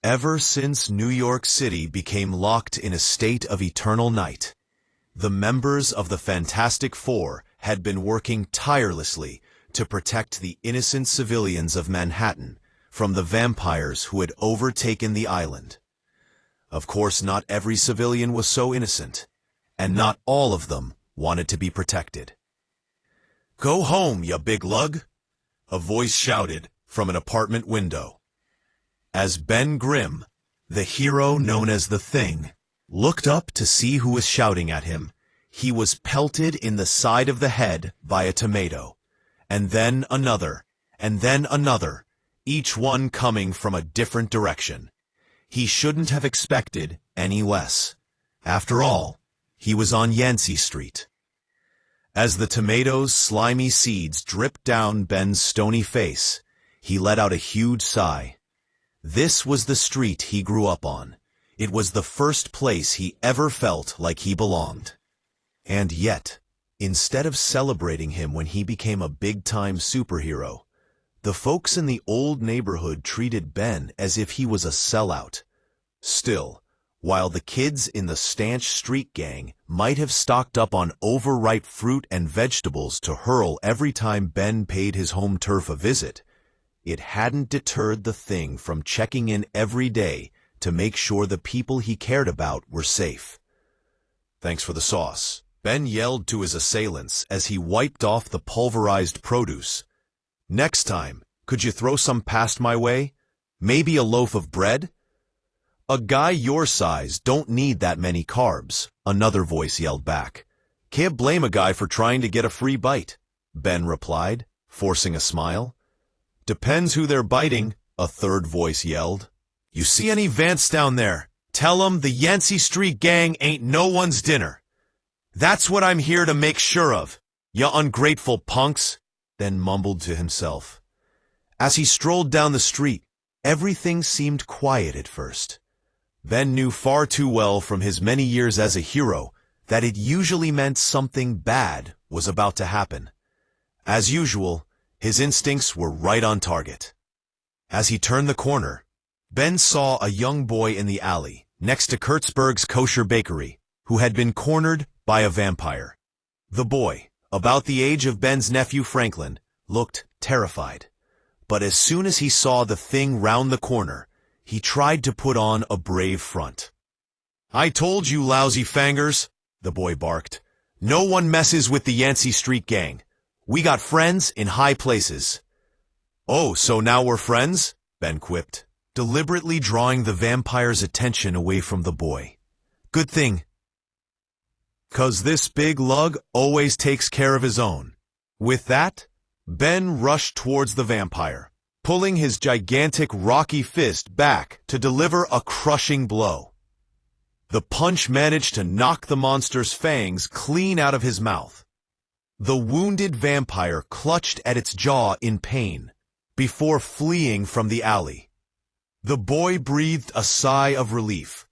Ever since New York City became locked in a state of eternal night, the members of the Fantastic Four had been working tirelessly to protect the innocent civilians of Manhattan from the vampires who had overtaken the island. Of course, not every civilian was so innocent, and not all of them wanted to be protected. "Go home, ya big lug!" a voice shouted from an apartment window. As Ben Grimm, the hero known as the Thing, looked up to see who was shouting at him, he was pelted in the side of the head by a tomato, and then another, each one coming from a different direction. He shouldn't have expected any less. After all, he was on Yancy Street. As the tomato's slimy seeds dripped down Ben's stony face, he let out a huge sigh. This was the street he grew up on. It was the first place he ever felt like he belonged. And yet, instead of celebrating him when he became a big-time superhero, the folks in the old neighborhood treated Ben as if he was a sellout. Still, while the kids in the stanch street gang might have stocked up on overripe fruit and vegetables to hurl every time Ben paid his home turf a visit, it hadn't deterred the Thing from checking in every day to make sure the people he cared about were safe. "Thanks for the sauce," Ben yelled to his assailants as he wiped off the pulverized produce. "Next time, could you throw some past my way? Maybe a loaf of bread?" "A guy your size don't need that many carbs," another voice yelled back. "Can't blame a guy for trying to get a free bite," Ben replied, forcing a smile. "Depends who they're biting," a third voice yelled. "You see any Vance down there? Tell 'em the Yancy Street gang ain't no one's dinner. That's what I'm here to make sure of, ya ungrateful punks," Ben mumbled to himself. As he strolled down the street, everything seemed quiet at first. Ben knew far too well from his many years as a hero that it usually meant something bad was about to happen. As usual, his instincts were right on target. As he turned the corner, Ben saw a young boy in the alley next to Kurtzberg's kosher bakery who had been cornered by a vampire. The boy, about the age of Ben's nephew Franklin, looked terrified. But as soon as he saw the Thing round the corner, he tried to put on a brave front. "I told you, lousy fangers," the boy barked. "No one messes with the Yancy Street gang. We got friends in high places." "Oh, so now we're friends?" Ben quipped, deliberately drawing the vampire's attention away from the boy. "Good thing. 'Cause this big lug always takes care of his own." With that, Ben rushed towards the vampire, pulling his gigantic rocky fist back to deliver a crushing blow. The punch managed to knock the monster's fangs clean out of his mouth. The wounded vampire clutched at its jaw in pain before fleeing from the alley. The boy breathed a sigh of relief,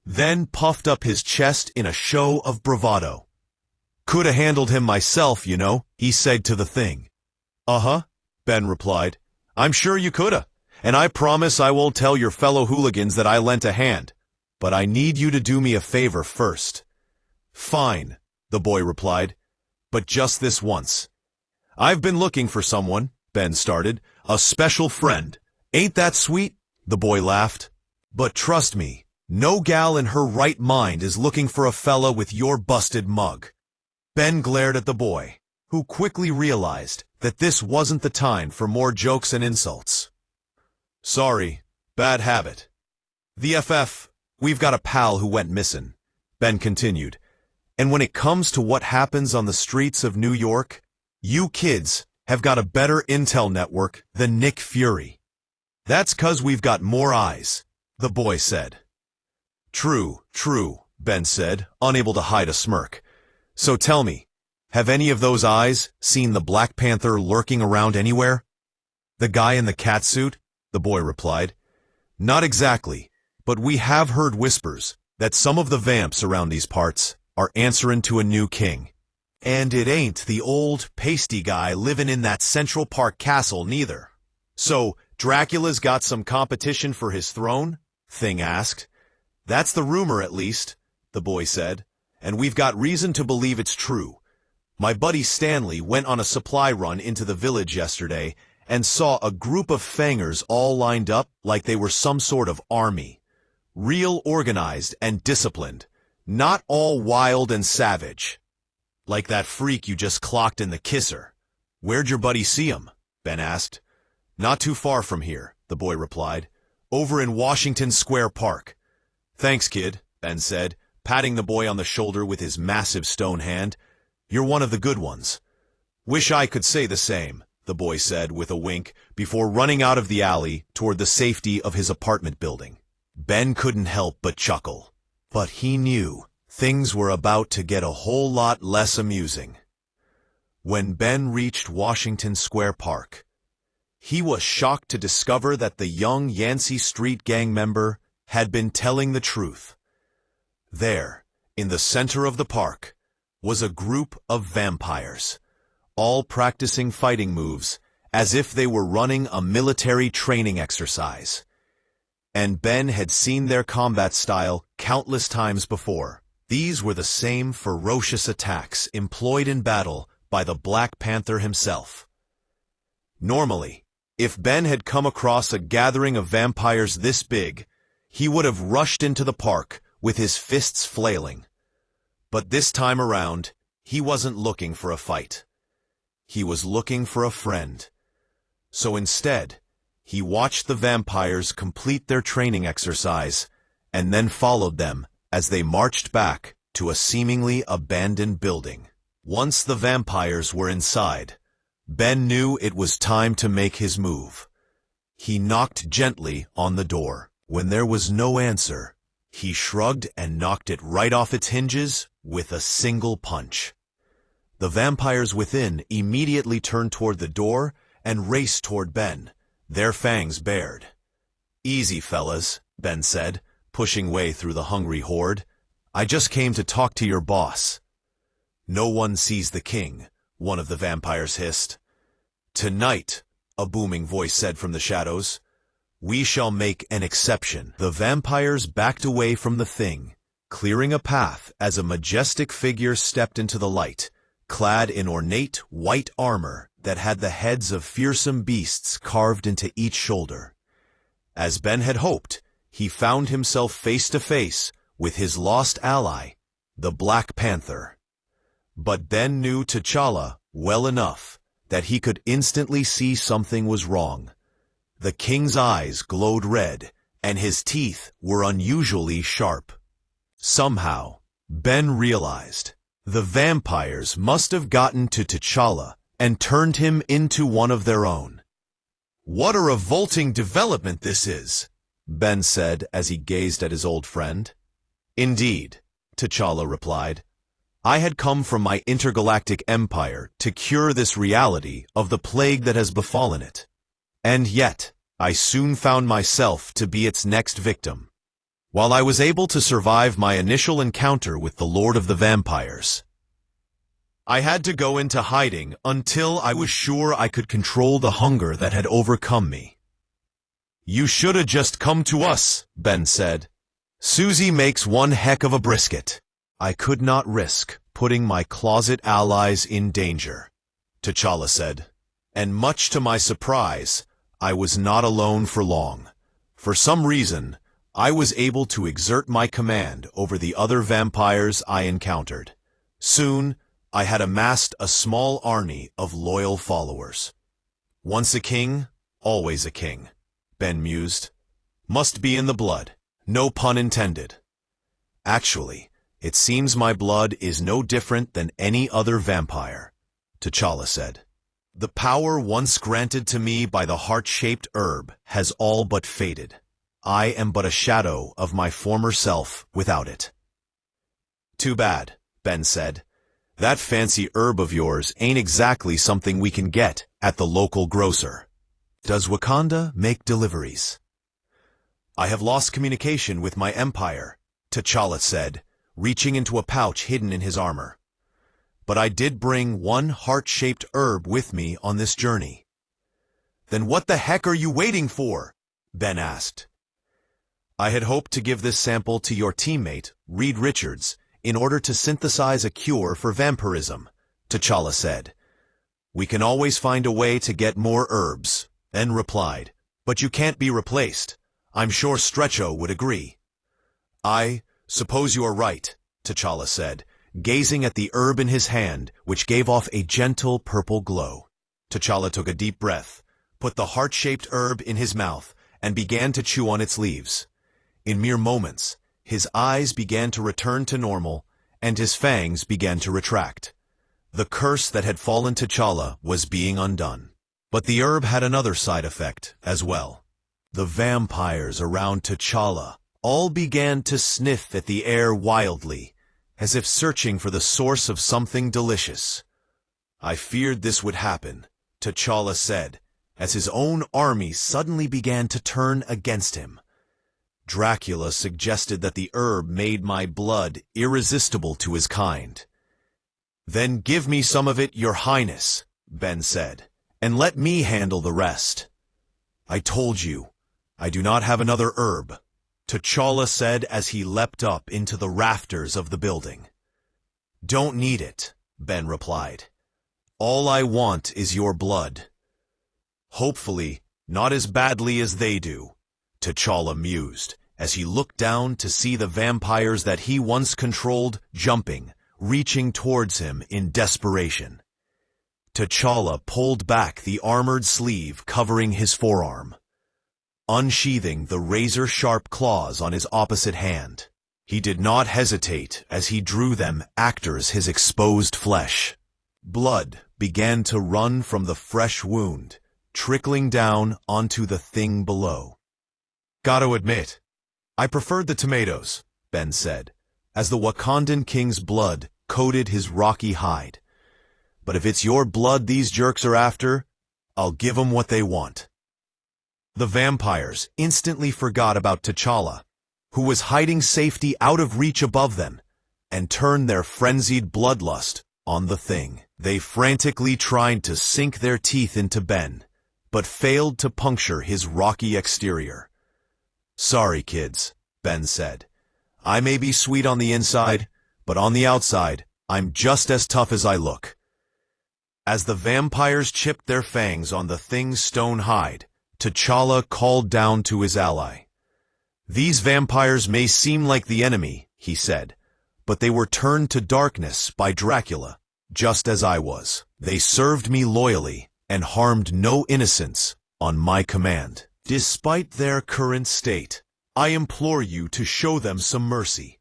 then puffed up his chest in a show of bravado. "Coulda handled him myself, you know," he said to the Thing. "Uh-huh," Ben replied. "I'm sure you coulda, and I promise I won't tell your fellow hooligans that I lent a hand. But I need you to do me a favor first." "Fine," the boy replied, "but just this once." "I've been looking for someone," Ben started. "A special friend. Ain't that sweet?" the boy laughed. "But trust me, no gal in her right mind is looking for a fella with your busted mug." Ben glared at the boy, who quickly realized that this wasn't the time for more jokes and insults. "Sorry, bad habit. The FF, we've got a pal who went missing," Ben continued. "And when it comes to what happens on the streets of New York, you kids have got a better intel network than Nick Fury." "That's 'cause we've got more eyes," the boy said. True, Ben said, unable to hide a smirk. "So tell me, have any of those eyes seen the Black Panther lurking around anywhere?" "The guy in the catsuit?" the boy replied. "Not exactly, but we have heard whispers that some of the vamps around these parts are answering to a new king. And it ain't the old, pasty guy living in that Central Park castle neither. So, Dracula's got some competition for his throne?" Thing asked. That's the rumor, at least, the boy said, and we've got reason to believe it's true. My buddy Stanley went on a supply run into the village yesterday and saw a group of fangers all lined up like they were some sort of army. Real organized and disciplined, not all wild and savage. Like that freak you just clocked in the kisser. Where'd your buddy see him? Ben asked. Not too far from here, the boy replied. Over in Washington Square Park. Thanks, kid, Ben said, patting the boy on the shoulder with his massive stone hand. You're one of the good ones. Wish I could say the same, the boy said with a wink before running out of the alley toward the safety of his apartment building. Ben couldn't help but chuckle. But he knew things were about to get a whole lot less amusing. When Ben reached Washington Square Park, he was shocked to discover that the young Yancy Street gang member had been telling the truth. There, in the center of the park, was a group of vampires, all practicing fighting moves as if they were running a military training exercise. And Ben had seen their combat style countless times before. These were the same ferocious attacks employed in battle by the Black Panther himself. Normally, if Ben had come across a gathering of vampires this big, he would have rushed into the park with his fists flailing. But this time around, he wasn't looking for a fight. He was looking for a friend. So instead, he watched the vampires complete their training exercise and then followed them as they marched back to a seemingly abandoned building. Once the vampires were inside, Ben knew it was time to make his move. He knocked gently on the door. When there was no answer, he shrugged and knocked it right off its hinges with a single punch. The vampires within immediately turned toward the door and raced toward Ben, their fangs bared. Easy, fellas, Ben said, pushing way through the hungry horde. I just came to talk to your boss. No one sees the king, one of the vampires hissed. Tonight, a booming voice said from the shadows, we shall make an exception. The vampires backed away from the thing, clearing a path as a majestic figure stepped into the light, clad in ornate white armor that had the heads of fearsome beasts carved into each shoulder. As Ben had hoped, he found himself face to face with his lost ally, the Black Panther. But Ben knew T'Challa well enough that he could instantly see something was wrong. The king's eyes glowed red, and his teeth were unusually sharp. Somehow, Ben realized the vampires must have gotten to T'Challa and turned him into one of their own. What a revolting development this is, Ben said as he gazed at his old friend. Indeed, T'Challa replied. I had come from my intergalactic empire to cure this reality of the plague that has befallen it. And yet, I soon found myself to be its next victim. While I was able to survive my initial encounter with the Lord of the Vampires, I had to go into hiding until I was sure I could control the hunger that had overcome me. You should have just come to us, Ben said. Susie makes one heck of a brisket. I could not risk putting my closet allies in danger, T'Challa said. And much to my surprise, I was not alone for long. For some reason, I was able to exert my command over the other vampires I encountered. Soon, I had amassed a small army of loyal followers. Once a king, always a king, Ben mused. Must be in the blood. No pun intended. Actually, it seems my blood is no different than any other vampire, T'Challa said. The power once granted to me by the heart-shaped herb has all but faded. I am but a shadow of my former self without it. Too bad, Ben said. That fancy herb of yours ain't exactly something we can get at the local grocer. Does Wakanda make deliveries? I have lost communication with my empire, T'Challa said, reaching into a pouch hidden in his armor. But I did bring one heart-shaped herb with me on this journey. Then what the heck are you waiting for? Ben asked. I had hoped to give this sample to your teammate, Reed Richards, in order to synthesize a cure for vampirism, T'Challa said. We can always find a way to get more herbs, Ben replied. But you can't be replaced. I'm sure Stretcho would agree. I suppose you are right, T'Challa said, gazing at the herb in his hand, which gave off a gentle purple glow. T'Challa took a deep breath, put the heart-shaped herb in his mouth, and began to chew on its leaves. In mere moments, his eyes began to return to normal, and his fangs began to retract. The curse that had fallen T'Challa was being undone. But the herb had another side effect as well. The vampires around T'Challa all began to sniff at the air wildly, as if searching for the source of something delicious. I feared this would happen, T'Challa said, as his own army suddenly began to turn against him. Dracula suggested that the herb made my blood irresistible to his kind. Then give me some of it, Your Highness, Ben said, and let me handle the rest. I told you, I do not have another herb, T'Challa said as he leapt up into the rafters of the building. Don't need it, Ben replied. All I want is your blood. Hopefully, not as badly as they do, T'Challa mused, as he looked down to see the vampires that he once controlled jumping, reaching towards him in desperation. T'Challa pulled back the armored sleeve covering his forearm, unsheathing the razor-sharp claws on his opposite hand. He did not hesitate as he drew them actors his exposed flesh. Blood began to run from the fresh wound, trickling down onto the thing below. Gotta admit, I preferred the tomatoes, Ben said, as the Wakandan king's blood coated his rocky hide. But if it's your blood these jerks are after, I'll give 'em what they want. The vampires instantly forgot about T'Challa, who was hiding safety out of reach above them, and turned their frenzied bloodlust on the thing. They frantically tried to sink their teeth into Ben, but failed to puncture his rocky exterior. Sorry, kids, Ben said. I may be sweet on the inside, but on the outside, I'm just as tough as I look. As the vampires chipped their fangs on the thing's stone hide, T'Challa called down to his ally. These vampires may seem like the enemy, he said, but they were turned to darkness by Dracula, just as I was. They served me loyally and harmed no innocents on my command. Despite their current state, I implore you to show them some mercy.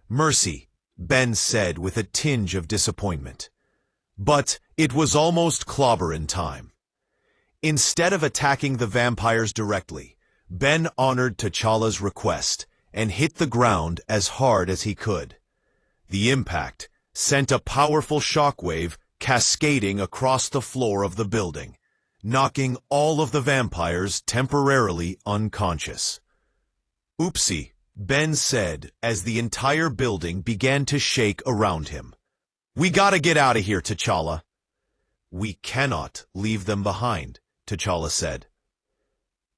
Mercy, Ben said with a tinge of disappointment. But it was almost clobberin' time. Instead of attacking the vampires directly, Ben honored T'Challa's request and hit the ground as hard as he could. The impact sent a powerful shockwave cascading across the floor of the building, knocking all of the vampires temporarily unconscious. Oopsie, Ben said as the entire building began to shake around him. We gotta get out of here, T'Challa. We cannot leave them behind, T'Challa said.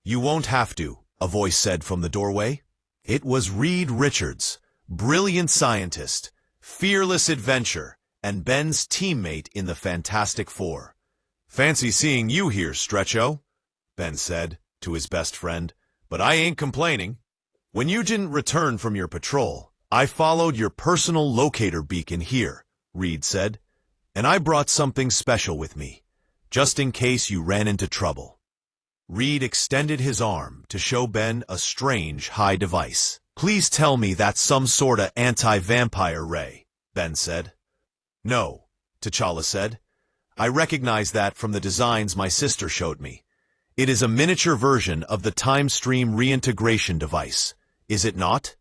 You won't have to, a voice said from the doorway. It was Reed Richards, brilliant scientist, fearless adventurer, and Ben's teammate in the Fantastic Four. Fancy seeing you here, Stretcho, Ben said to his best friend, but I ain't complaining. When you didn't return from your patrol, I followed your personal locator beacon here, Reed said, and I brought something special with me, just in case you ran into trouble. Reed extended his arm to show Ben a strange high device. Please tell me that's some sorta anti-vampire ray, Ben said. No, T'Challa said. I recognize that from the designs my sister showed me. It is a miniature version of the time stream reintegration device, is it not?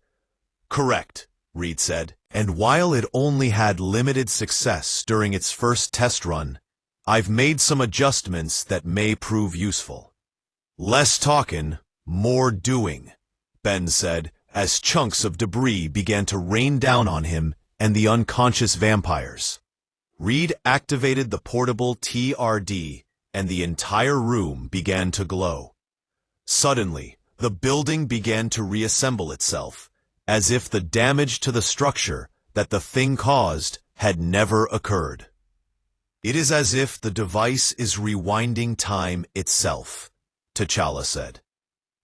Correct, Reed said, and while it only had limited success during its first test run, I've made some adjustments that may prove useful. Less talking, more doing, Ben said, as chunks of debris began to rain down on him and the unconscious vampires. Reed activated the portable TRD, and the entire room began to glow. Suddenly, The building began to reassemble itself, as if the damage to the structure that the thing caused had never occurred. It is as if the device is rewinding time itself, T'Challa said.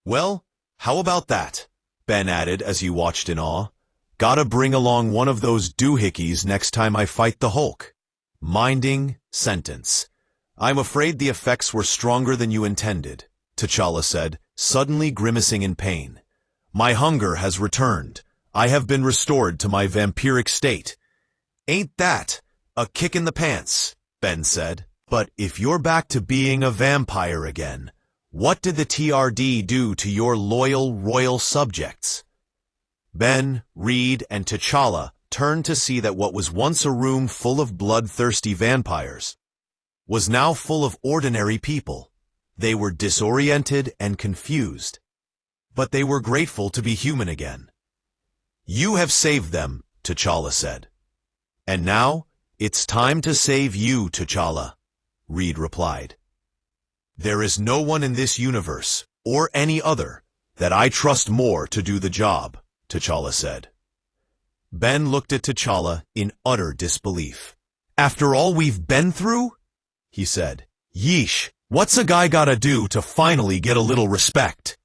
Well, how about that? Ben added as he watched in awe. Gotta bring along one of those doohickeys next time I fight the Hulk. Minding sentence. I'm afraid the effects were stronger than you intended, T'Challa said, suddenly grimacing in pain. My hunger has returned. I have been restored to my vampiric state. Ain't that a kick in the pants? Ben said. But if you're back to being a vampire again, what did the TRD do to your loyal royal subjects? Ben, Reed, and T'Challa turned to see that what was once a room full of bloodthirsty vampires was now full of ordinary people. They were disoriented and confused, but they were grateful to be human again. You have saved them, T'Challa said. And now, it's time to save you, T'Challa, Reed replied. There is no one in this universe, or any other, that I trust more to do the job, T'Challa said. Ben looked at T'Challa in utter disbelief. After all we've been through? He said. Yeesh, what's a guy gotta do to finally get a little respect?